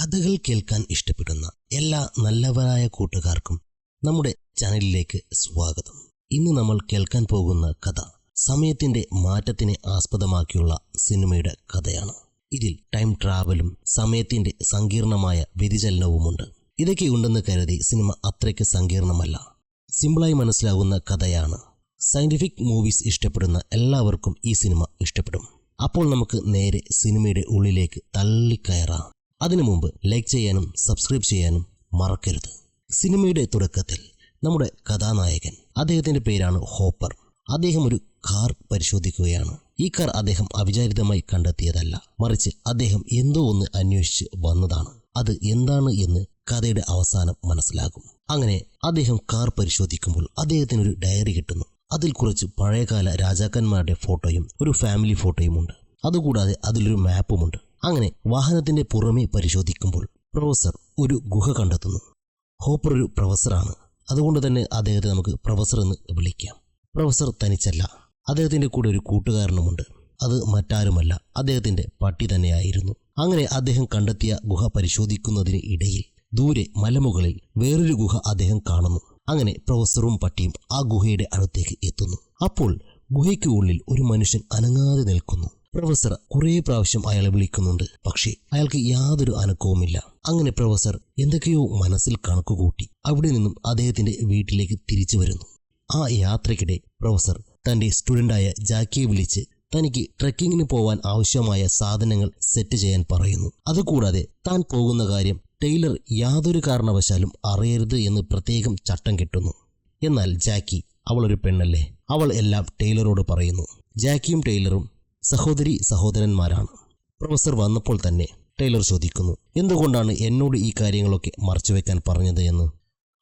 കഥകൾ കേൾക്കാൻ ഇഷ്ടപ്പെടുന്ന എല്ലാ നല്ലവരായ കൂട്ടുകാർക്കും നമ്മുടെ ചാനലിലേക്ക് സ്വാഗതം. ഇന്ന് നമ്മൾ കേൾക്കാൻ പോകുന്ന കഥ സമയത്തിന്റെ മാറ്റത്തിനെ ആസ്പദമാക്കിയുള്ള സിനിമയുടെ കഥയാണ്. ഇതിൽ ടൈം ട്രാവലും സമയത്തിന്റെ സങ്കീർണമായ വ്യതിചലനവുമുണ്ട്. ഇതൊക്കെ ഉണ്ടെന്ന് കരുതി സിനിമ അത്രയ്ക്ക് സങ്കീർണമല്ല, സിമ്പിളായി മനസ്സിലാകുന്ന കഥയാണ്. സയന്റിഫിക് മൂവീസ് ഇഷ്ടപ്പെടുന്ന എല്ലാവർക്കും ഈ സിനിമ ഇഷ്ടപ്പെടും. അപ്പോൾ നമുക്ക് നേരെ സിനിമയുടെ ഉള്ളിലേക്ക് തള്ളിക്കയറാം. അതിനു മുമ്പ് ലൈക്ക് ചെയ്യാനും സബ്സ്ക്രൈബ് ചെയ്യാനും മറക്കരുത്. സിനിമയുടെ തുടക്കത്തിൽ നമ്മുടെ കഥാനായകൻ, അദ്ദേഹത്തിന്റെ പേരാണ് ഹോപ്പർ. അദ്ദേഹം ഒരു കാർ പരിശോധിക്കുകയാണ്. ഈ കാർ അദ്ദേഹം അവിചാരിതമായി കണ്ടെത്തിയതല്ല, മറിച്ച് അദ്ദേഹം എന്തോ ഒന്ന് അന്വേഷിച്ച് വന്നതാണ്. അത് എന്താണ് എന്ന് കഥയുടെ അവസാനം മനസ്സിലാകും. അങ്ങനെ അദ്ദേഹം കാർ പരിശോധിക്കുമ്പോൾ അദ്ദേഹത്തിനൊരു ഡയറി കിട്ടുന്നു. അതിൽ കുറച്ച് പഴയകാല രാജാക്കന്മാരുടെ ഫോട്ടോയും ഒരു ഫാമിലി ഫോട്ടോയുമുണ്ട്. അതുകൂടാതെ അതിലൊരു മാപ്പുമുണ്ട്. അങ്ങനെ വാഹനത്തിന്റെ പുറമെ പരിശോധിക്കുമ്പോൾ പ്രൊഫസർ ഒരു ഗുഹ കണ്ടെത്തുന്നു. ഹോപ്പർ ഒരു പ്രൊഫസറാണ്, അതുകൊണ്ട് തന്നെ അദ്ദേഹത്തെ നമുക്ക് പ്രൊഫസർ എന്ന് വിളിക്കാം. പ്രൊഫസർ തനിച്ചല്ല, അദ്ദേഹത്തിന്റെ കൂടെ ഒരു കൂട്ടുകാരനുമുണ്ട്. അത് മറ്റാരുമല്ല, അദ്ദേഹത്തിന്റെ പട്ടി തന്നെയായിരുന്നു. അങ്ങനെ അദ്ദേഹം കണ്ടെത്തിയ ഗുഹ പരിശോധിക്കുന്നതിന് ഇടയിൽ ദൂരെ മലമുകളിൽ വേറൊരു ഗുഹ അദ്ദേഹം കാണുന്നു. അങ്ങനെ പ്രൊഫസറും പട്ടിയും ആ ഗുഹയുടെ അടുത്തേക്ക് എത്തുന്നു. അപ്പോൾ ഗുഹയ്ക്ക് ഉള്ളിൽ ഒരു മനുഷ്യൻ അനങ്ങാതെ നിൽക്കുന്നു. പ്രൊഫസർ കുറേ പ്രാവശ്യം അയാളെ വിളിക്കുന്നുണ്ട്, പക്ഷേ അയാൾക്ക് യാതൊരു അനക്കവുമില്ല. അങ്ങനെ പ്രൊഫസർ എന്തൊക്കെയോ മനസ്സിൽ കണക്കുകൂട്ടി അവിടെ നിന്നും അദ്ദേഹത്തിന്റെ വീട്ടിലേക്ക് തിരിച്ചു വരുന്നു. ആ യാത്രയ്ക്കിടെ പ്രൊഫസർ തന്റെ സ്റ്റുഡന്റായ ജാക്കിയെ വിളിച്ച് തനിക്ക് ട്രെക്കിങ്ങിന് പോവാൻ ആവശ്യമായ സാധനങ്ങൾ സെറ്റ് ചെയ്യാൻ പറയുന്നു. അതുകൂടാതെ താൻ പോകുന്ന കാര്യം ടൈലർ യാതൊരു കാരണവശാലും അറിയരുത് എന്ന് പ്രത്യേകം ചട്ടം കെട്ടുന്നു. എന്നാൽ ജാക്കി, അവളൊരു പെണ്ണല്ലേ, അവൾ എല്ലാം ടൈലറോട് പറയുന്നു. ജാക്കിയും ടൈലറും സഹോദരി സഹോദരന്മാരാണ്. പ്രൊഫസർ വന്നപ്പോൾ തന്നെ ടൈലർ ചോദിക്കുന്നു, എന്തുകൊണ്ടാണ് എന്നോട് ഈ കാര്യങ്ങളൊക്കെ മറച്ചുവെക്കാൻ പറഞ്ഞത് എന്ന്.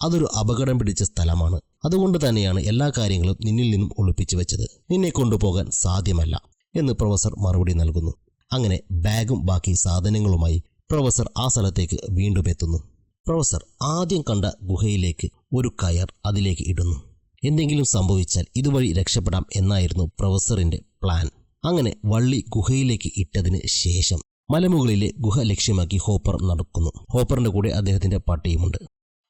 അതൊരു അപകടം പിടിച്ച സ്ഥലമാണ്, അതുകൊണ്ട് തന്നെയാണ് എല്ലാ കാര്യങ്ങളും നിന്നിൽ നിന്നും ഒളിപ്പിച്ചു വെച്ചത്. നിന്നെ കൊണ്ടുപോകാൻ സാധ്യമല്ല എന്ന് പ്രൊഫസർ മറുപടി നൽകുന്നു. അങ്ങനെ ബാഗും ബാക്കി സാധനങ്ങളുമായി പ്രൊഫസർ ആ സ്ഥലത്തേക്ക് വീണ്ടും എത്തുന്നു. പ്രൊഫസർ ആദ്യം കണ്ട ഗുഹയിലേക്ക് ഒരു കയർ അതിലേക്ക് ഇടുന്നു. എന്തെങ്കിലും സംഭവിച്ചാൽ ഇതുവഴി രക്ഷപ്പെടാം എന്നായിരുന്നു പ്രൊഫസറിന്റെ പ്ലാൻ. അങ്ങനെ വള്ളി ഗുഹയിലേക്ക് ഇട്ടതിന് ശേഷം മലമുകളിലെ ഗുഹ ലക്ഷ്യമാക്കി ഹോപ്പർ നടക്കുന്നു. ഹോപ്പറിന്റെ കൂടെ അദ്ദേഹത്തിന്റെ പട്ടിയുമുണ്ട്.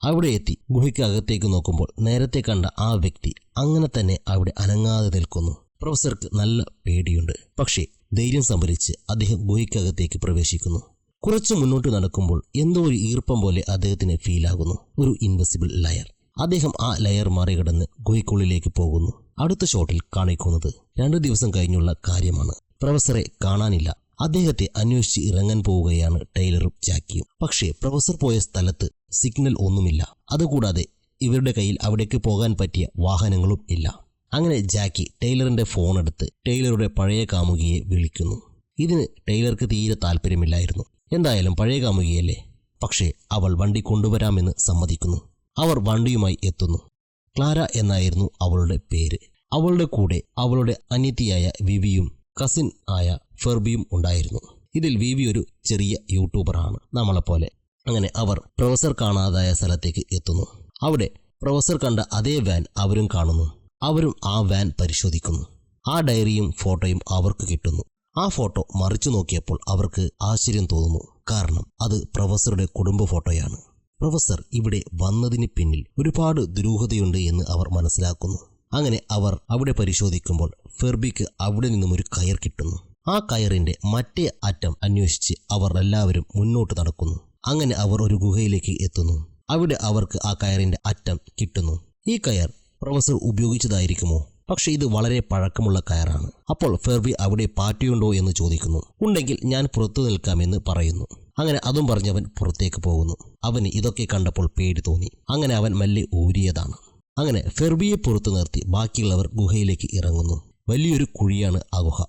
അവിടെ എത്തി ഗുഹയ്ക്ക് അകത്തേക്ക് നോക്കുമ്പോൾ നേരത്തെ കണ്ട ആ വ്യക്തി അങ്ങനെ തന്നെ അവിടെ അനങ്ങാതെ നിൽക്കുന്നു. പ്രൊഫസർക്ക് നല്ല പേടിയുണ്ട്, പക്ഷേ ധൈര്യം സംഭരിച്ച് അദ്ദേഹം ഗുഹയ്ക്കകത്തേക്ക് പ്രവേശിക്കുന്നു. കുറച്ചു മുന്നോട്ട് നടക്കുമ്പോൾ എന്തോ ഒരു ഈർപ്പം പോലെ അദ്ദേഹത്തിന് ഫീലാകുന്നു. ഒരു ഇൻവിസിബിൾ ലെയർ. അദ്ദേഹം ആ ലെയർ മറികടന്ന് ഗുഹയ്ക്കുള്ളിലേക്ക് പോകുന്നു. അടുത്ത ഷോട്ടിൽ കാണിക്കുന്നത് 2 ദിവസം കഴിഞ്ഞുള്ള കാര്യമാണ്. പ്രൊഫസറെ കാണാനില്ല. അദ്ദേഹത്തെ അന്വേഷിച്ച് ഇറങ്ങാൻ പോവുകയാണ് ടൈലറും ജാക്കിയും. പക്ഷേ പ്രൊഫസർ പോയ സ്ഥലത്ത് സിഗ്നൽ ഒന്നുമില്ല. അതുകൂടാതെ ഇവരുടെ കയ്യിൽ അവിടേക്ക് പോകാൻ പറ്റിയ വാഹനങ്ങളും ഇല്ല. അങ്ങനെ ജാക്കി ടൈലറിന്റെ ഫോൺ എടുത്ത് ടൈലറുടെ പഴയ കാമുകിയെ വിളിക്കുന്നു. ഇതിന് ടൈലർക്ക് തീരെ താല്പര്യമില്ലായിരുന്നു. എന്തായാലും പഴയ കാമുകിയല്ലേ, പക്ഷേ അവൾ വണ്ടി കൊണ്ടുവരാമെന്ന് സമ്മതിക്കുന്നു. അവർ വണ്ടിയുമായി എത്തുന്നു. ക്ലാര എന്നായിരുന്നു അവളുടെ പേര്. അവളുടെ കൂടെ അവളുടെ അനിയത്തിയായ വിവിയും കസിൻ ആയ ഫെർബിയും ഉണ്ടായിരുന്നു. ഇതിൽ വിവി ഒരു ചെറിയ യൂട്യൂബറാണ്, നമ്മളെപ്പോലെ. അങ്ങനെ അവർ പ്രൊഫസർ കാണാതായ സ്ഥലത്തേക്ക് എത്തുന്നു. അവിടെ പ്രൊഫസർ കണ്ട അതേ വാൻ അവരും കാണുന്നു. അവരും ആ വാൻ പരിശോധിക്കുന്നു. ആ ഡയറിയും ഫോട്ടോയും അവർക്ക് കിട്ടുന്നു. ആ ഫോട്ടോ മറിച്ചു നോക്കിയപ്പോൾ അവർക്ക് ആശ്ചര്യം തോന്നുന്നു, കാരണം അത് പ്രൊഫസറുടെ കുടുംബ ഫോട്ടോയാണ്. പ്രൊഫസർ ഇവിടെ വന്നതിന് പിന്നിൽ ഒരുപാട് ദുരൂഹതയുണ്ട് എന്ന് അവർ മനസ്സിലാക്കുന്നു. അങ്ങനെ അവർ അവിടെ പരിശോധിക്കുമ്പോൾ ഫെർബിക്ക് അവിടെ നിന്നും ഒരു കയർ കിട്ടുന്നു. ആ കയറിന്റെ മറ്റേ അറ്റം അന്വേഷിച്ച് അവർ എല്ലാവരും മുന്നോട്ട് നടക്കുന്നു. അങ്ങനെ അവർ ഒരു ഗുഹയിലേക്ക് എത്തുന്നു. അവിടെ അവർക്ക് ആ കയറിന്റെ അറ്റം കിട്ടുന്നു. ഈ കയർ പ്രൊഫസർ ഉപയോഗിച്ചതായിരിക്കുമോ? പക്ഷെ ഇത് വളരെ പഴക്കമുള്ള കയറാണ്. അപ്പോൾ ഫെർബി അവിടെ പാറ്റിയുണ്ടോ എന്ന് ചോദിക്കുന്നു. ഉണ്ടെങ്കിൽ ഞാൻ പുറത്തു നിൽക്കാമെന്ന് പറയുന്നു. അങ്ങനെ അതും പറഞ്ഞവൻ പുറത്തേക്ക് പോകുന്നു. അവന് ഇതൊക്കെ കണ്ടപ്പോൾ പേടി തോന്നി. അങ്ങനെ അവൻ മെല്ലെ ഊരിയതാണ്. അങ്ങനെ ഫെർബിയെ പുറത്തു നിർത്തി ബാക്കിയുള്ളവർ ഗുഹയിലേക്ക് ഇറങ്ങുന്നു. വലിയൊരു കുഴിയാണ് ആ ഗുഹ.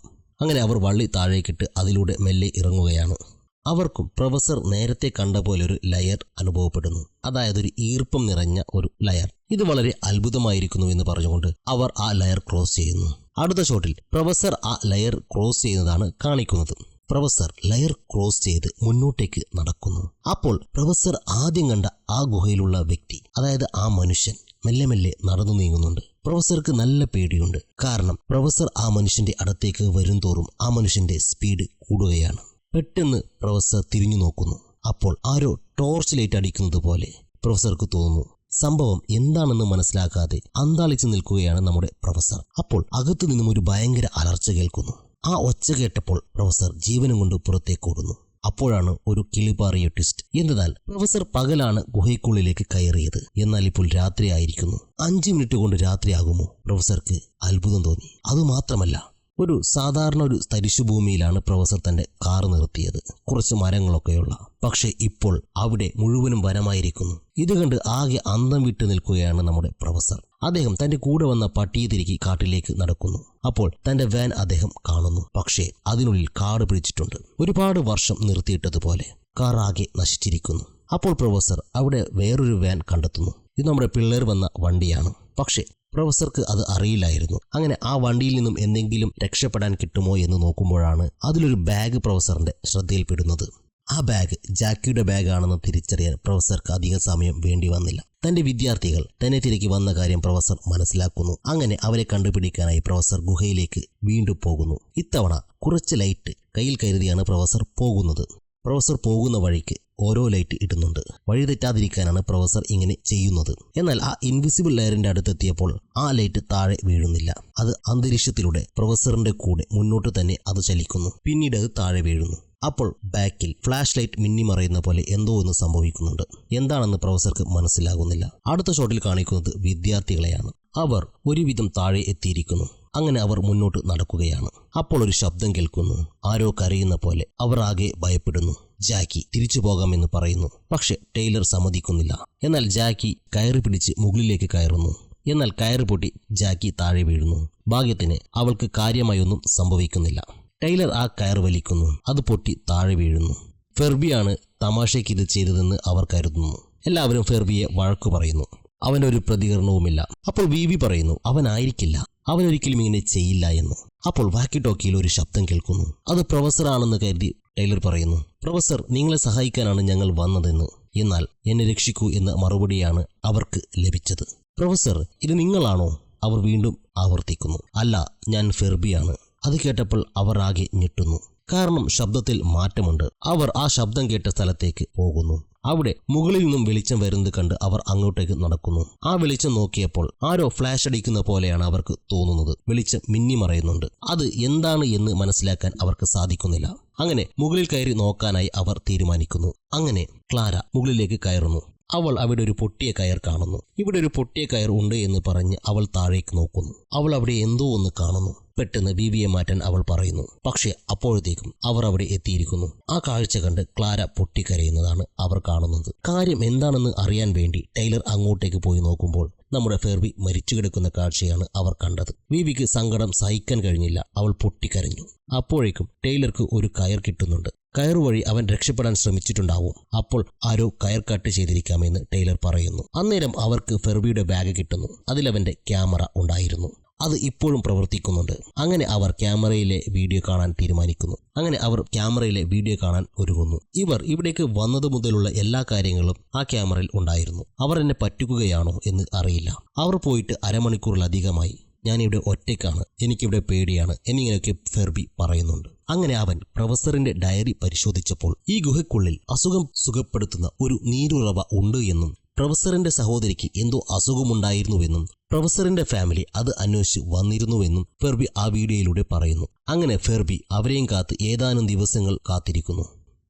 അങ്ങനെ അവർ വള്ളി താഴേക്കിട്ട് അതിലൂടെ മെല്ലെ ഇറങ്ങുകയാണ്. അവർക്കും പ്രൊഫസർ നേരത്തെ കണ്ട പോലൊരു ലെയർ അനുഭവപ്പെടുന്നു. അതായത് ഒരു ഈർപ്പം നിറഞ്ഞ ഒരു ലെയർ. ഇത് വളരെ അത്ഭുതമായിരിക്കുന്നു എന്ന് പറഞ്ഞുകൊണ്ട് അവർ ആ ലെയർ ക്രോസ് ചെയ്യുന്നു. അടുത്ത ഷോട്ടിൽ പ്രൊഫസർ ആ ലെയർ ക്രോസ് ചെയ്യുന്നതാണ് കാണിക്കുന്നത്. പ്രൊഫസർ ലെയർ ക്രോസ് ചെയ്ത് മുന്നോട്ടേക്ക് നടക്കുന്നു. അപ്പോൾ പ്രൊഫസർ ആദ്യം കണ്ട ആ ഗുഹയിലുള്ള വ്യക്തി, അതായത് ആ മനുഷ്യൻ, മെല്ലെ മെല്ലെ നടന്നു നീങ്ങുന്നുണ്ട്. പ്രൊഫസർക്ക് നല്ല പേടിയുണ്ട്, കാരണം പ്രൊഫസർ ആ മനുഷ്യന്റെ അടുത്തേക്ക് വരും തോറും ആ മനുഷ്യന്റെ സ്പീഡ് കൂടുകയാണ്. പെട്ടെന്ന് പ്രൊഫസർ തിരിഞ്ഞു നോക്കുന്നു. അപ്പോൾ ആരോ ടോർച്ച് ലൈറ്റ് അടിക്കുന്നത് പോലെ പ്രൊഫസർക്ക് തോന്നുന്നു. സംഭവം എന്താണെന്ന് മനസ്സിലാക്കാതെ അന്താളിച്ചു നിൽക്കുകയാണ് നമ്മുടെ പ്രൊഫസർ. അപ്പോൾ അകത്തു നിന്നും ഒരു ഭയങ്കര അലർച്ച കേൾക്കുന്നു. ആ ഒച്ച കേട്ടപ്പോൾ പ്രൊഫസർ ജീവനും കൊണ്ട് പുറത്തേക്ക് ഓടുന്നു. അപ്പോഴാണ് ഒരു കിളിപാറിയ ട്വിസ്റ്റ്. എന്നാൽ പ്രൊഫസർ പകലാണ് ഗുഹയ്ക്കുള്ളിലേക്ക് കയറിയത്. എന്നാൽ ഇപ്പോൾ രാത്രിയായിരിക്കുന്നു. 5 മിനിറ്റ് കൊണ്ട് രാത്രിയാകുമോ? പ്രൊഫസർക്ക് അത്ഭുതം തോന്നി. അതുമാത്രമല്ല, ഒരു തരിശുഭൂമിയിലാണ് പ്രൊഫസർ തന്റെ കാർ നിർത്തിയത്. കുറച്ച് മരങ്ങളൊക്കെയുള്ള. പക്ഷെ ഇപ്പോൾ അവിടെ മുഴുവനും വനമായിരിക്കുന്നു. ഇത് കണ്ട് ആകെ അന്തം വിട്ടു നിൽക്കുകയാണ് നമ്മുടെ പ്രൊഫസർ. അദ്ദേഹം തന്റെ കൂടെ വന്ന പട്ടിയെ തിരികെ കാട്ടിലേക്ക് നടക്കുന്നു. അപ്പോൾ തന്റെ വാൻ അദ്ദേഹം കാണുന്നു. പക്ഷേ അതിനുള്ളിൽ കാട് പിടിച്ചിട്ടുണ്ട്. ഒരുപാട് വർഷം നിർത്തിയിട്ടതുപോലെ കാർ ആകെ നശിച്ചിരിക്കുന്നു. അപ്പോൾ പ്രൊഫസർ അവിടെ വേറൊരു വാൻ കണ്ടെത്തുന്നു. ഇത് നമ്മുടെ പിള്ളേർ വന്ന വണ്ടിയാണ്. പക്ഷേ പ്രൊഫസർക്ക് അത് അറിയില്ലായിരുന്നു. അങ്ങനെ ആ വണ്ടിയിൽ നിന്നും എന്തെങ്കിലും രക്ഷപ്പെടാൻ കിട്ടുമോ എന്ന് നോക്കുമ്പോഴാണ് അതിലൊരു ബാഗ് പ്രൊഫസറിന്റെ ശ്രദ്ധയിൽപ്പെടുന്നത്. ആ ബാഗ് ജാക്കിയുടെ ബാഗാണെന്ന് തിരിച്ചറിയാൻ പ്രൊഫസർക്ക് അധികം സമയം വേണ്ടി വന്നില്ല. തന്റെ വിദ്യാർത്ഥികൾ തന്നെ തിരികെ വന്ന കാര്യം പ്രൊഫസർ മനസ്സിലാക്കുന്നു. അങ്ങനെ അവരെ കണ്ടുപിടിക്കാനായി പ്രൊഫസർ ഗുഹയിലേക്ക് വീണ്ടും പോകുന്നു. ഇത്തവണ കുറച്ച് ലൈറ്റ് കയ്യിൽ കരുതിയാണ് പ്രൊഫസർ പോകുന്നത്. പ്രൊഫസർ പോകുന്ന വഴിക്ക് ഓരോ ലൈറ്റ് ഇടുന്നുണ്ട്. വഴി തെറ്റാതിരിക്കാനാണ് പ്രൊഫസർ ഇങ്ങനെ ചെയ്യുന്നത്. എന്നാൽ ആ ഇൻവിസിബിൾ ലെയറിന്റെ അടുത്തെത്തിയപ്പോൾ ആ ലൈറ്റ് താഴെ വീഴുന്നില്ല. അത് അന്തരീക്ഷത്തിലൂടെ പ്രൊഫസറിന്റെ കൂടെ മുന്നോട്ട് തന്നെ അത് ചലിക്കുന്നു. പിന്നീട് അത് താഴെ വീഴുന്നു. അപ്പോൾ ബാക്കിൽ ഫ്ലാഷ് ലൈറ്റ് മിന്നിമറയുന്ന പോലെ എന്തോ ഒന്ന് സംഭവിക്കുന്നുണ്ട്. എന്താണെന്ന് പ്രൊഫസർക്ക് മനസ്സിലാകുന്നില്ല. അടുത്ത ഷോട്ടിൽ കാണിക്കുന്നത് വിദ്യാർത്ഥികളെയാണ്. അവർ ഒരുവിധം താഴെ എത്തിയിരിക്കുന്നു. അങ്ങനെ അവർ മുന്നോട്ട് നടക്കുകയാണ്. അപ്പോൾ ഒരു ശബ്ദം കേൾക്കുന്നു. ആരോ കരയുന്ന പോലെ. അവർ ആകെ ഭയപ്പെടുന്നു. ജാക്കി തിരിച്ചു പോകാമെന്ന് പറയുന്നു. പക്ഷെ ടൈലർ സമ്മതിക്കുന്നില്ല. എന്നാൽ ജാക്കി കയറി പിടിച്ച് മുകളിലേക്ക് കയറുന്നു. എന്നാൽ കയറ് പൊട്ടി ജാക്കി താഴെ വീഴുന്നു. ഭാഗ്യത്തിന് അവൾക്ക് കാര്യമായൊന്നും സംഭവിക്കുന്നില്ല. ടൈലർ ആ കയർ വലിക്കുന്നു. അത് പൊട്ടി താഴെ വീഴുന്നു. ഫെർബിയാണ് തമാശയ്ക്ക് ഇത് ചെയ്തതെന്ന് അവർ കരുതുന്നു. എല്ലാവരും ഫെർബിയെ വഴക്കു പറയുന്നു. അവനൊരു പ്രതികരണവുമില്ല. അപ്പോൾ വിവി പറയുന്നു അവനായിരിക്കില്ല, അവനൊരിക്കലും ഇങ്ങനെ ചെയ്യില്ല എന്ന്. അപ്പോൾ വാക്കി ടോക്കിയിൽ ഒരു ശബ്ദം കേൾക്കുന്നു. അത് പ്രൊഫസർ ആണെന്ന് കരുതി ടൈലർ പറയുന്നു, പ്രൊഫസർ നിങ്ങളെ സഹായിക്കാനാണ് ഞങ്ങൾ വന്നതെന്ന്. എന്നാൽ എന്നെ രക്ഷിക്കൂ എന്ന മറുപടിയാണ് അവർക്ക് ലഭിച്ചത്. പ്രൊഫസർ ഇത് നിങ്ങളാണോ? അവർ വീണ്ടും ആവർത്തിക്കുന്നു. അല്ല, ഞാൻ ഫെർബിയാണ്. അത് കേട്ടപ്പോൾ അവർ ആകെ ഞെട്ടുന്നു. കാരണം ശബ്ദത്തിൽ മാറ്റമുണ്ട്. അവർ ആ ശബ്ദം കേട്ട സ്ഥലത്തേക്ക് പോകുന്നു. അവിടെ മുകളിൽ നിന്നും വെളിച്ചം വരുന്നത് കണ്ട് അവർ അങ്ങോട്ടേക്ക് നടക്കുന്നു. ആ വെളിച്ചം നോക്കിയപ്പോൾ ആരോ ഫ്ലാഷ് അടിക്കുന്ന പോലെയാണ് അവർക്ക് തോന്നുന്നത്. വെളിച്ചം മിന്നിമറയുന്നുണ്ട്. അത് എന്താണ് എന്ന് മനസ്സിലാക്കാൻ അവർക്ക് സാധിക്കുന്നില്ല. അങ്ങനെ മുകളിൽ കയറി നോക്കാനായി അവർ തീരുമാനിക്കുന്നു. അങ്ങനെ ക്ലാര മുകളിലേക്ക് കയറുന്നു. അവൾ അവിടെ ഒരു പൊട്ടിയ കയർ കാണുന്നു. ഇവിടെ ഒരു പൊട്ടിയ കയർ ഉണ്ട് എന്ന് പറഞ്ഞ് അവൾ താഴേക്ക് നോക്കുന്നു. അവൾ അവിടെ എന്തോ ഒന്ന് കാണുന്നു. പെട്ടെന്ന് ബീവിയെ മാറ്റാൻ അവൾ പറയുന്നു. പക്ഷെ അപ്പോഴത്തേക്കും അവർ അവിടെ എത്തിയിരിക്കുന്നു. ആ കാഴ്ച കണ്ട് ക്ലാര പൊട്ടിക്കരയുന്നതാണ് അവർ കാണുന്നത്. കാര്യം എന്താണെന്ന് അറിയാൻ വേണ്ടി ടൈലർ അങ്ങോട്ടേക്ക് പോയി നോക്കുമ്പോൾ നമ്മുടെ ഫെർബി മരിച്ചു കിടക്കുന്ന കാഴ്ചയാണ് അവർ കണ്ടത്. ബീവിക്ക് സങ്കടം സഹിക്കാൻ കഴിഞ്ഞില്ല. അവൾ പൊട്ടിക്കരഞ്ഞു. അപ്പോഴേക്കും ടൈലർക്ക് ഒരു കയർ കിട്ടുന്നുണ്ട്. കയർ വഴി അവൻ രക്ഷപ്പെടാൻ ശ്രമിച്ചിട്ടുണ്ടാവും. അപ്പോൾ ആരോ കയർ കട്ട് ചെയ്തിരിക്കാമെന്ന് ടൈലർ പറയുന്നു. അന്നേരം അവർക്ക് ഫെർബിയുടെ ബാഗ് കിട്ടുന്നു. അതിലവന്റെ ക്യാമറ ഉണ്ടായിരുന്നു. അത് ഇപ്പോഴും പ്രവർത്തിക്കുന്നുണ്ട്. അങ്ങനെ അവർ ക്യാമറയിലെ വീഡിയോ കാണാൻ തീരുമാനിക്കുന്നു. അങ്ങനെ അവർ ക്യാമറയിലെ വീഡിയോ കാണാൻ ഒരുങ്ങുന്നു. ഇവർ ഇവിടേക്ക് വന്നത് മുതലുള്ള എല്ലാ കാര്യങ്ങളും ആ ക്യാമറയിൽ ഉണ്ടായിരുന്നു. അവർ എന്നെ പറ്റിക്കുകയാണോ എന്ന് അറിയില്ല. അവർ പോയിട്ട് അരമണിക്കൂറിലധികമായി. ഞാനിവിടെ ഒറ്റയ്ക്കാണ്, എനിക്കിവിടെ പേടിയാണ് എന്നിങ്ങനെയൊക്കെ ഫെർബി പറയുന്നുണ്ട്. അങ്ങനെ അവൻ പ്രൊഫസറിന്റെ ഡയറി പരിശോധിച്ചപ്പോൾ ഈ ഗുഹയ്ക്കുള്ളിൽ അസുഖം സുഖപ്പെടുത്തുന്ന ഒരു നീരുറവ ഉണ്ട് എന്നും പ്രൊഫസറിന്റെ സഹോദരിക്ക് എന്തോ അസുഖമുണ്ടായിരുന്നുവെന്നും പ്രൊഫസറിന്റെ ഫാമിലി അത് അന്വേഷിച്ച് വന്നിരുന്നുവെന്നും ഫെർബി ആ വീഡിയോയിലൂടെ പറയുന്നു. അങ്ങനെ ഫെർബി അവരെയും കാത്ത് ഏതാനും ദിവസങ്ങൾ കാത്തിരിക്കുന്നു.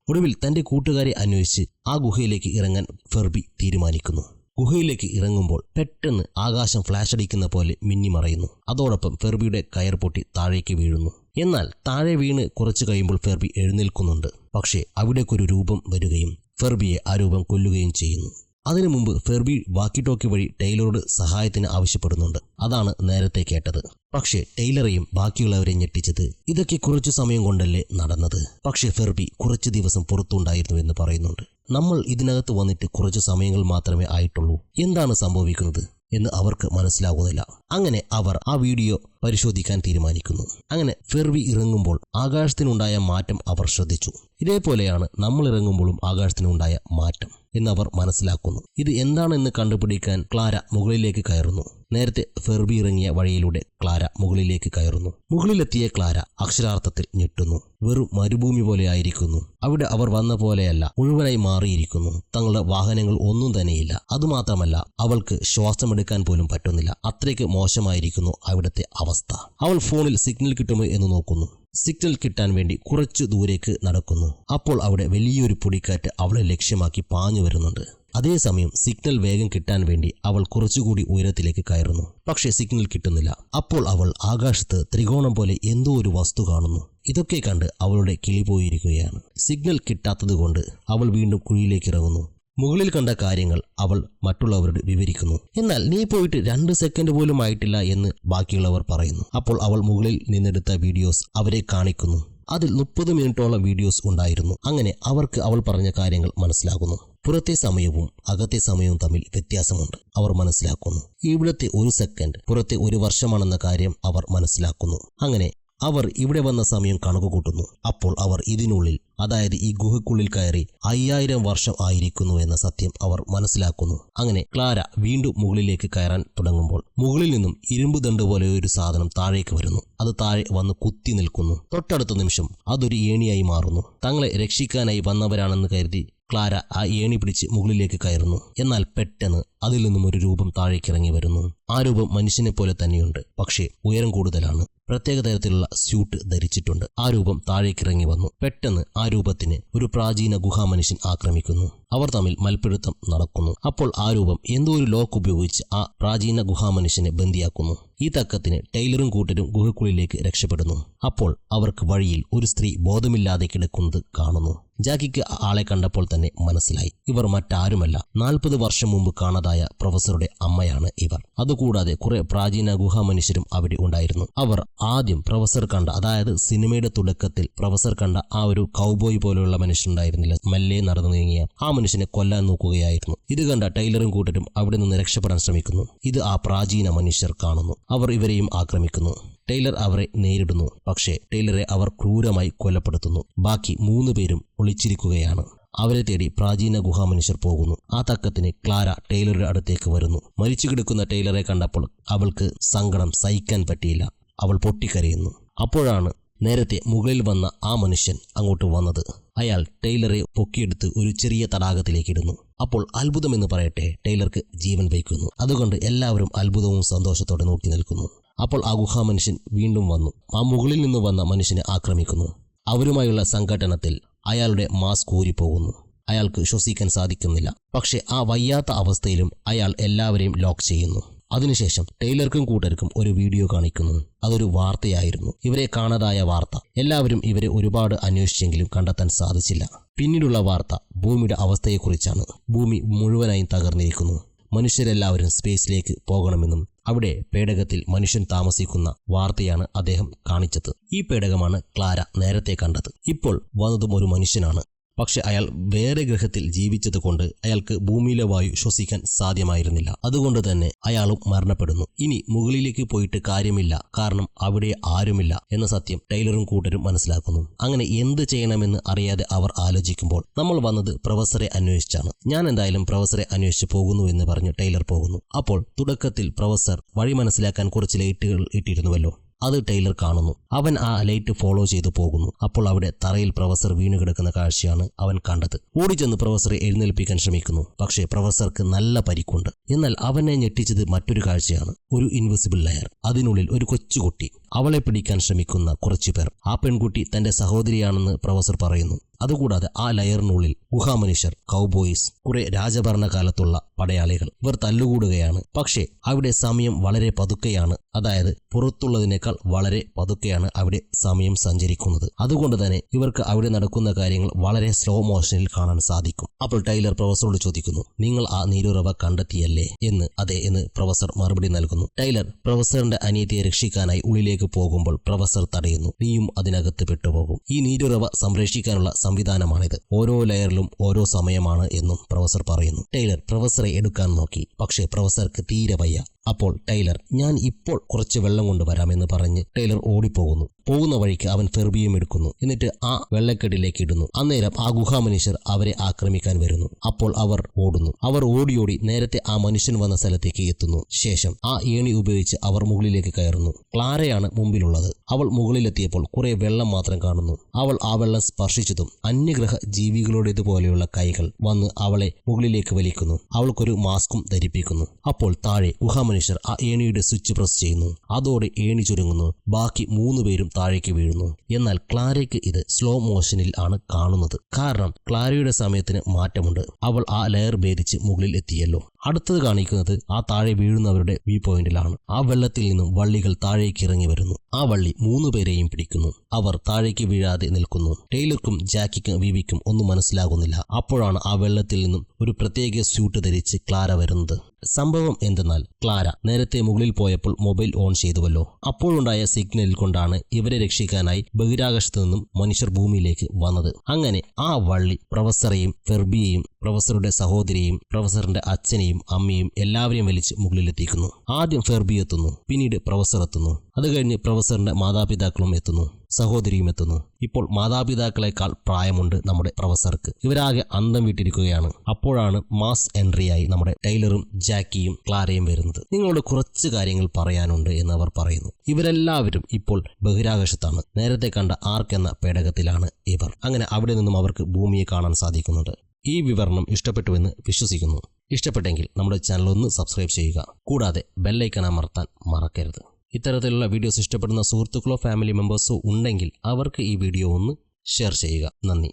ഒടുവിൽ തന്റെ കൂട്ടുകാരെ അന്വേഷിച്ച് ആ ഗുഹയിലേക്ക് ഇറങ്ങാൻ ഫെർബി തീരുമാനിക്കുന്നു. ഗുഹയിലേക്ക് ഇറങ്ങുമ്പോൾ പെട്ടെന്ന് ആകാശം ഫ്ലാഷ് അടിക്കുന്ന പോലെ മിന്നിമറയുന്നു. അതോടൊപ്പം ഫെർബിയുടെ കയർ പൊട്ടി താഴേക്ക് വീഴുന്നു. എന്നാൽ താഴെ വീണ് കുറച്ചു കഴിയുമ്പോൾ ഫെർബി എഴുന്നേൽക്കുന്നുണ്ട്. പക്ഷേ അവിടേക്കൊരു രൂപം വരികയും ഫെർബിയെ ആ രൂപം കൊല്ലുകയും ചെയ്യുന്നു. അതിനു മുമ്പ് ഫെർബി വാക്കി ടോക്കി വഴി ടൈലറോട് സഹായത്തിന് ആവശ്യപ്പെടുന്നുണ്ട്. അതാണ് നേരത്തെ കേട്ടത്. പക്ഷേ ടൈലറെയും ബാക്കിയുള്ളവരെയും ഞെട്ടിച്ചത് ഇതൊക്കെ കുറച്ചു സമയം കൊണ്ടല്ലേ നടന്നത്. പക്ഷേ ഫെർബി കുറച്ചു ദിവസം പുറത്തുണ്ടായിരുന്നു എന്ന് പറയുന്നുണ്ട്. നമ്മൾ ഇതിനകത്ത് വന്നിട്ട് കുറച്ചു സമയങ്ങൾ മാത്രമേ ആയിട്ടുള്ളൂ. എന്താണ് സംഭവിക്കുന്നത് എന്ന് അവർക്ക് മനസ്സിലാകുന്നില്ല. അങ്ങനെ അവർ ആ വീഡിയോ പരിശോധിക്കാൻ തീരുമാനിക്കുന്നു. അങ്ങനെ ഫെർബി ഇറങ്ങുമ്പോൾ ആകാശത്തിനുണ്ടായ മാറ്റം അവർ ശ്രദ്ധിച്ചു. ഇതേപോലെയാണ് നമ്മൾ ഇറങ്ങുമ്പോഴും ആകാശത്തിനുണ്ടായ മാറ്റം. എന്നവർ മനസ്സിലാക്കുന്നു. ഇത് എന്താണെന്ന് കണ്ടുപിടിക്കാൻ ക്ലാര മുകളിലേക്ക് കയറുന്നു. നേരത്തെ ഫെർബി ഇറങ്ങിയ വഴിയിലൂടെ ക്ലാര മുകളിലേക്ക് കയറുന്നു. മുകളിലെത്തിയ ക്ലാര അക്ഷരാർത്ഥത്തിൽ ഞെട്ടുന്നു. വെറും മരുഭൂമി പോലെ ആയിരിക്കുന്നു. അവിടെ അവർ വന്ന പോലെയല്ല, മുഴുവനായി മാറിയിരിക്കുന്നു. തങ്ങളുടെ വാഹനങ്ങൾ ഒന്നും തന്നെയില്ല. അതുമാത്രമല്ല, അവൾക്ക് ശ്വാസമെടുക്കാൻ പോലും പറ്റുന്നില്ല. അത്രയ്ക്ക് മോശമായിരിക്കുന്നു അവിടുത്തെ അവസ്ഥ. അവൾ ഫോണിൽ സിഗ്നൽ കിട്ടുമോ എന്ന് നോക്കുന്നു. സിഗ്നൽ കിട്ടാൻ വേണ്ടി കുറച്ചു ദൂരേക്ക് നടക്കുന്നു. അപ്പോൾ അവിടെ വലിയൊരു പൊടിക്കാറ്റ് അവളെ ലക്ഷ്യമാക്കി പാഞ്ഞു വരുന്നുണ്ട്. അതേസമയം സിഗ്നൽ വേഗം കിട്ടാൻ വേണ്ടി അവൾ കുറച്ചുകൂടി ഉയരത്തിലേക്ക് കയറുന്നു. പക്ഷേ സിഗ്നൽ കിട്ടുന്നില്ല. അപ്പോൾ അവൾ ആകാശത്ത് ത്രികോണം പോലെ എന്തോ ഒരു വസ്തു കാണുന്നു. ഇതൊക്കെ കണ്ട് അവളുടെ കിളി പോയിരിക്കുകയാണ്. സിഗ്നൽ കിട്ടാത്തതുകൊണ്ട് അവൾ വീണ്ടും കുഴിയിലേക്ക് ഇറങ്ങുന്നു. മുകളിൽ കണ്ട കാര്യങ്ങൾ അവൾ മറ്റുള്ളവരോട് വിവരിക്കുന്നു. എന്നാൽ നീ പോയിട്ട് 2 സെക്കൻഡ് പോലും ആയിട്ടില്ല എന്ന് ബാക്കിയുള്ളവർ പറയുന്നു. അപ്പോൾ അവൾ മുകളിൽ നിന്നെടുത്ത വീഡിയോസ് അവരെ കാണിക്കുന്നു. അതിൽ 30 മിനിറ്റോളം വീഡിയോസ് ഉണ്ടായിരുന്നു. അങ്ങനെ അവർക്ക് അവൾ പറഞ്ഞ കാര്യങ്ങൾ മനസ്സിലാകുന്നു. പുറത്തെ സമയവും അകത്തെ സമയവും തമ്മിൽ വ്യത്യാസമുണ്ട്. അവർ മനസ്സിലാക്കുന്നു. ഇവിടുത്തെ 1 സെക്കൻഡ് പുറത്തെ 1 വർഷമാണെന്ന കാര്യം അവർ മനസ്സിലാക്കുന്നു. അങ്ങനെ അവർ ഇവിടെ വന്ന സമയം കണക്കുകൂട്ടുന്നു. അപ്പോൾ അവർ ഇതിനുള്ളിൽ, അതായത് ഈ ഗുഹയ്ക്കുള്ളിൽ കയറി 5000 വർഷം ആയിരിക്കുന്നു എന്ന സത്യം അവർ മനസ്സിലാക്കുന്നു. അങ്ങനെ ക്ലാര വീണ്ടും മുകളിലേക്ക് കയറാൻ തുടങ്ങുമ്പോൾ മുകളിൽ നിന്നും ഇരുമ്പ് ദണ്ട് പോലെ ഒരു സാധനം താഴേക്ക് വരുന്നു. അത് താഴെ വന്ന് കുത്തി നിൽക്കുന്നു. തൊട്ടടുത്ത നിമിഷം അതൊരു ഏണിയായി മാറുന്നു. തങ്ങളെ രക്ഷിക്കാനായി വന്നവരാണെന്ന് കരുതി ക്ലാര ആ ഏണി പിടിച്ച് മുകളിലേക്ക് കയറുന്നു. എന്നാൽ പെട്ടെന്ന് അതിൽ നിന്നും ഒരു രൂപം താഴേക്കിറങ്ങി വരുന്നു. ആ രൂപം മനുഷ്യനെ പോലെ തന്നെയുണ്ട്, പക്ഷേ ഉയരം കൂടുതലാണ്. പ്രത്യേക തരത്തിലുള്ള സ്യൂട്ട് ധരിച്ചിട്ടുണ്ട്. ആ രൂപം താഴേക്കിറങ്ങി വന്നു. പെട്ടെന്ന് ആ രൂപത്തിന് ഒരു പ്രാചീന ഗുഹാമനുഷ്യൻ ആക്രമിക്കുന്നു. അവർ തമ്മിൽ മൽപ്പിടുത്തം നടക്കുന്നു. അപ്പോൾ ആ രൂപം എന്തോ ഒരു ലോക്ക് ഉപയോഗിച്ച് ആ പ്രാചീന ഗുഹാമനുഷ്യനെ ബന്ദിയാക്കുന്നു. ഈ തക്കത്തിന് ടൈലറും കൂട്ടരും ഗുഹയ്ക്കുള്ളിലേക്ക് രക്ഷപ്പെടുന്നു. അപ്പോൾ അവർക്ക് വഴിയിൽ ഒരു സ്ത്രീ ബോധമില്ലാതെ കിടക്കുന്നത് കാണുന്നു. ജാക്കിക്ക് ആളെ കണ്ടപ്പോൾ തന്നെ മനസ്സിലായി, ഇവർ മറ്റാരുമല്ല, 40 വർഷം മുമ്പ് കാണാതായ പ്രൊഫസറുടെ അമ്മയാണ് ഇവർ. അതുകൂടാതെ കുറെ പ്രാചീന ഗുഹാമനുഷ്യരും അവിടെ ഉണ്ടായിരുന്നു. അവർ ആദ്യം പ്രൊഫസർ കണ്ട, അതായത് സിനിമയുടെ തുടക്കത്തിൽ പ്രൊഫസർ കണ്ട ആ ഒരു കൗബോയ് പോലെയുള്ള മനുഷ്യനുണ്ടായിരുന്നില്ല, മെല്ലെ നടന്നു നീങ്ങിയ ആ മനുഷ്യനെ കൊല്ലാൻ നോക്കുകയായിരുന്നു. ഇത് കണ്ട ടൈലറും കൂട്ടരും അവിടെ നിന്ന് രക്ഷപ്പെടാൻ ശ്രമിക്കുന്നു. ഇത് ആ പ്രാചീന മനുഷ്യർ കാണുന്നു. അവർ ഇവരെയും ആക്രമിക്കുന്നു. ടൈലർ അവരെ നേരിടുന്നു. പക്ഷേ ടൈലറെ അവർ ക്രൂരമായി കൊലപ്പെടുത്തുന്നു. ബാക്കി 3 പേരും ഒളിച്ചിരിക്കുകയാണ്. അവരെ തേടി പ്രാചീന ഗുഹാമനുഷ്യർ പോകുന്നു. ആ തക്കത്തിന് ക്ലാര ടൈലറുടെ അടുത്തേക്ക് വരുന്നു. മരിച്ചു കിടക്കുന്ന ടൈലറെ കണ്ടപ്പോൾ അവൾക്ക് സങ്കടം സഹിക്കാൻ പറ്റിയില്ല. അവൾ പൊട്ടിക്കരയുന്നു. അപ്പോഴാണ് നേരത്തെ മുകളിൽ വന്ന ആ മനുഷ്യൻ അങ്ങോട്ട് വന്നത്. അയാൾ ടൈലറെ പൊക്കിയെടുത്ത് ഒരു ചെറിയ തടാകത്തിലേക്ക് ഇടുന്നു. അപ്പോൾ അത്ഭുതമെന്ന് പറയട്ടെ, ടൈലർക്ക് ജീവൻ വയ്ക്കുന്നു. അതുകൊണ്ട് എല്ലാവരും അത്ഭുതവും സന്തോഷത്തോടെ നോക്കി നിൽക്കുന്നു. അപ്പോൾ ആ ഗുഹാമനുഷ്യൻ വീണ്ടും വന്നു. ആ മുകളിൽ നിന്ന് വന്ന മനുഷ്യനെ ആക്രമിക്കുന്നു. അവരുമായുള്ള സംഘട്ടനത്തിൽ അയാളുടെ മാസ്ക് ഊരിപ്പോകുന്നു. അയാൾക്ക് ശ്വസിക്കാൻ സാധിക്കുന്നില്ല. പക്ഷെ ആ വയ്യാത്ത അവസ്ഥയിലും അയാൾ എല്ലാവരെയും ലോക്ക് ചെയ്യുന്നു. അതിനുശേഷം ടൈലർക്കും കൂട്ടർക്കും ഒരു വീഡിയോ കാണിക്കുന്നു. അതൊരു വാർത്തയായിരുന്നു, ഇവരെ കാണാതായ വാർത്ത. എല്ലാവരും ഇവരെ ഒരുപാട് അന്വേഷിച്ചെങ്കിലും കണ്ടെത്താൻ സാധിച്ചില്ല. പിന്നീടുള്ള വാർത്ത ഭൂമിയുടെ അവസ്ഥയെക്കുറിച്ചാണ്. ഭൂമി മുഴുവനായും തകർന്നിരിക്കുന്നു. മനുഷ്യരെല്ലാവരും സ്പേസിലേക്ക് പോകണമെന്നും അവിടെ പേടകത്തിൽ മനുഷ്യൻ താമസിക്കുന്ന വാർത്തയാണ് അദ്ദേഹം കാണിച്ചത്. ഈ പേടകമാണ് ക്ലാര നേരത്തെ കണ്ടത്. ഇപ്പോൾ വന്നതും ഒരു മനുഷ്യനാണ്. പക്ഷെ അയാൾ വേറെ ഗ്രഹത്തിൽ ജീവിച്ചതുകൊണ്ട് അയാൾക്ക് ഭൂമിയിലെ വായു ശ്വസിക്കാൻ സാധ്യമായിരുന്നില്ല. അതുകൊണ്ട് തന്നെ അയാളും മരണപ്പെടുന്നു. ഇനി മുകളിലേക്ക് പോയിട്ട് കാര്യമില്ല, കാരണം അവിടെ ആരുമില്ല എന്ന സത്യം ടൈലറും കൂട്ടരും മനസ്സിലാക്കുന്നു. അങ്ങനെ എന്ത് ചെയ്യണമെന്ന് അറിയാതെ അവർ ആലോചിക്കുമ്പോൾ നമ്മൾ വന്നത് പ്രൊഫസറെ അന്വേഷിച്ചാണ്. ഞാൻ എന്തായാലും പ്രൊഫസറെ അന്വേഷിച്ച് പോകുന്നു എന്ന് പറഞ്ഞ് ടൈലർ പോകുന്നു. അപ്പോൾ തുടക്കത്തിൽ പ്രൊഫസർ വഴി മനസ്സിലാക്കാൻ കുറച്ച് ലൈറ്റുകൾ ഇട്ടിരുന്നുവല്ലോ, അത് ടൈലർ കാണുന്നു. അവൻ ആ ലൈറ്റ് ഫോളോ ചെയ്തു പോകുന്നു. അപ്പോൾ അവിടെ തറയിൽ പ്രൊഫസർ വീണു കിടക്കുന്ന കാഴ്ചയാണ് അവൻ കണ്ടത്. ഓടിച്ചെന്ന് പ്രൊഫസറെ എഴുന്നേൽപ്പിക്കാൻ ശ്രമിക്കുന്നു. പക്ഷേ പ്രൊഫസർക്ക് നല്ല പരിക്കുണ്ട്. എന്നാൽ അവനെ ഞെട്ടിച്ചത് മറ്റൊരു കാഴ്ചയാണ്. ഒരു ഇൻവിസിബിൾ ലെയർ, അതിനുള്ളിൽ ഒരു കൊച്ചുകുട്ടി. അവളെ പിടിക്കാൻ ശ്രമിക്കുന്ന കുറച്ചു പേർ. ആ പെൺകുട്ടി തന്റെ സഹോദരിയാണെന്ന് പ്രൊഫസർ പറയുന്നു. അതുകൂടാതെ ആ ലെയറിനുള്ളിൽ ഗുഹാമനുഷ്യർ, കൗബോയ്സ്, കുറെ രാജഭരണകാലത്തുള്ള പടയാളികൾ. ഇവർ തല്ലുകൂടുകയാണ്. പക്ഷേ അവിടെ സമയം വളരെ പതുക്കെയാണ്, അതായത് പുറത്തുള്ളതിനേക്കാൾ വളരെ പതുക്കെയാണ് അവിടെ സമയം സഞ്ചരിക്കുന്നത്. അതുകൊണ്ട് തന്നെ ഇവർക്ക് അവിടെ നടക്കുന്ന കാര്യങ്ങൾ വളരെ സ്ലോ മോഷനിൽ കാണാൻ സാധിക്കും. അപ്പോൾ ടൈലർ പ്രൊഫസറോട് ചോദിക്കുന്നു, നിങ്ങൾ ആ നീരുറവ കണ്ടെത്തിയല്ലേ എന്ന്. അതെ എന്ന് പ്രൊഫസർ മറുപടി നൽകുന്നു. ടൈലർ പ്രൊഫസറിന്റെ അനിയത്തിയെ രക്ഷിക്കാനായി ഉള്ളിലേക്ക് പോകുമ്പോൾ പ്രൊഫസർ തടയുന്നു. നീയും അതിനകത്ത് പെട്ടുപോകും. ഈ നീരുറവ സംരക്ഷിക്കാനുള്ള സംവിധാനമാണിത്. ഓരോ ലെയറിലും ഓരോ സമയമാണ് എന്നും പ്രൊഫസർ പറയുന്നു. ടൈലർ പ്രൊഫസറെ എടുക്കാൻ നോക്കി. പക്ഷേ പ്രൊഫസർക്ക് തീരെ വയ്യ. അപ്പോൾ ടൈലർ ഞാൻ ഇപ്പോൾ കുറച്ച് വെള്ളം കൊണ്ടുവരാമെന്ന് പറഞ്ഞ് ടൈലർ ഓടിപ്പോകുന്നു. പോകുന്ന വഴിക്ക് അവൻ ഫെർബിയും എടുക്കുന്നു. എന്നിട്ട് ആ വെള്ളക്കെട്ടിലേക്ക് ഇടുന്നു. അന്നേരം ആ ഗുഹാമനുഷ്യർ അവരെ ആക്രമിക്കാൻ വരുന്നു. അപ്പോൾ അവർ ഓടുന്നു. അവർ ഓടി നേരത്തെ ആ മനുഷ്യൻ വന്ന സ്ഥലത്തേക്ക് എത്തുന്നു. ശേഷം ആ ഏണി ഉപയോഗിച്ച് അവർ മുകളിലേക്ക് കയറുന്നു. ക്ലാരയാണ് മുമ്പിലുള്ളത്. അവൾ മുകളിലെത്തിയപ്പോൾ കുറെ വെള്ളം മാത്രം കാണുന്നു. അവൾ ആ വെള്ളം സ്പർശിച്ചതും അന്യഗ്രഹ ജീവികളുടേതുപോലെയുള്ള കൈകൾ വന്ന് അവളെ മുകളിലേക്ക് വലിക്കുന്നു. അവൾക്കൊരു മാസ്കും ധരിപ്പിക്കുന്നു. അപ്പോൾ താഴെ ഗുഹാമനുഷ്യർ ആ ഏണിയുടെ സ്വിച്ച് പ്രസ് ചെയ്യുന്നു. അതോടെ ഏണി ചുരുങ്ങുന്നു. ബാക്കി 3 പേരും താഴേക്ക് വീഴുന്നു. എന്നാൽ ക്ലാരയ്ക്ക് ഇത് സ്ലോ മോഷനിൽ ആണ് കാണുന്നത്. കാരണം ക്ലാരയുടെ സമയത്തിന് മാറ്റമുണ്ട്. അവൾ ആ ലെയർ ഭേദിച്ച് മുകളിൽ എത്തിയല്ലോ. അടുത്തത് കാണിക്കുന്നത് ആ താഴെ വീഴുന്നവരുടെ വ്യൂ പോയിന്റിലാണ്. ആ വെള്ളത്തിൽ നിന്നും വള്ളികൾ താഴേക്ക് ഇറങ്ങി വരുന്നു. ആ വള്ളി 3 പേരെയും പിടിക്കുന്നു. അവർ താഴേക്ക് വീഴാതെ നിൽക്കുന്നു. ടൈലർക്കും ജാക്കിക്കും വിവിക്കും ഒന്നും മനസ്സിലാകുന്നില്ല. അപ്പോഴാണ് ആ വെള്ളത്തിൽ നിന്നും ഒരു പ്രത്യേക സ്യൂട്ട് ധരിച്ച് ക്ലാര വരുന്നത്. സംഭവം എന്തെന്നാൽ ക്ലാര നേരത്തെ മുകളിൽ പോയപ്പോൾ മൊബൈൽ ഓൺ ചെയ്തുവല്ലോ. അപ്പോഴുണ്ടായ സിഗ്നലിൽ കൊണ്ടാണ് ഇവരെ രക്ഷിക്കാനായി ബഹിരാകാശത്തു നിന്നും മനുഷ്യർ ഭൂമിയിലേക്ക് വന്നത്. അങ്ങനെ ആ വള്ളി പ്രൊഫസറെയും ഫെർബിയെയും പ്രൊഫസറുടെ സഹോദരിയെയും പ്രൊഫസറിന്റെ അച്ഛനെയും അമ്മയും എല്ലാവരെയും വലിച്ച് മുകളിലെത്തിക്കുന്നു. ആദ്യം ഫെർബി എത്തുന്നു, പിന്നീട് പ്രൊഫസർ എത്തുന്നു. അത് കഴിഞ്ഞ് പ്രൊഫസറിന്റെ മാതാപിതാക്കളും എത്തുന്നു, സഹോദരിയും എത്തുന്നു. ഇപ്പോൾ മാതാപിതാക്കളെക്കാൾ പ്രായമുണ്ട് നമ്മുടെ പ്രൊഫസർക്ക്. ഇവരാകെ അന്തം വിട്ടിരിക്കുകയാണ്. അപ്പോഴാണ് മാസ് എൻട്രിയായി നമ്മുടെ ടൈലറും ജാക്കിയും ക്ലാരയും വരുന്നത്. നിങ്ങളോട് കുറച്ച് കാര്യങ്ങൾ പറയാനുണ്ട് എന്ന് അവർ പറയുന്നു. ഇവരെല്ലാവരും ഇപ്പോൾ ബഹിരാകാശത്താണ്. നേരത്തെ കണ്ട ആർക്ക് എന്ന പേടകത്തിലാണ് ഇവർ. അങ്ങനെ അവിടെ നിന്നും അവർക്ക് ഭൂമിയെ കാണാൻ സാധിക്കുന്നുണ്ട്. ഈ വിവരണം ഇഷ്ടപ്പെട്ടുവെന്ന് വിശ്വസിക്കുന്നു. ഇഷ്ടപ്പെട്ടെങ്കിൽ നമ്മുടെ ചാനൽ ഒന്ന് സബ്സ്ക്രൈബ് ചെയ്യുക. കൂടാതെ ബെല്ലൈക്കൺ അമർത്താൻ മറക്കരുത്. ഇത്തരത്തിലുള്ള വീഡിയോസ് ഇഷ്ടപ്പെടുന്ന സുഹൃത്തുക്കളോ ഫാമിലി മെമ്പേഴ്സോ ഉണ്ടെങ്കിൽ അവർക്ക് ഈ വീഡിയോ ഒന്ന് ഷെയർ ചെയ്യുക. നന്ദി.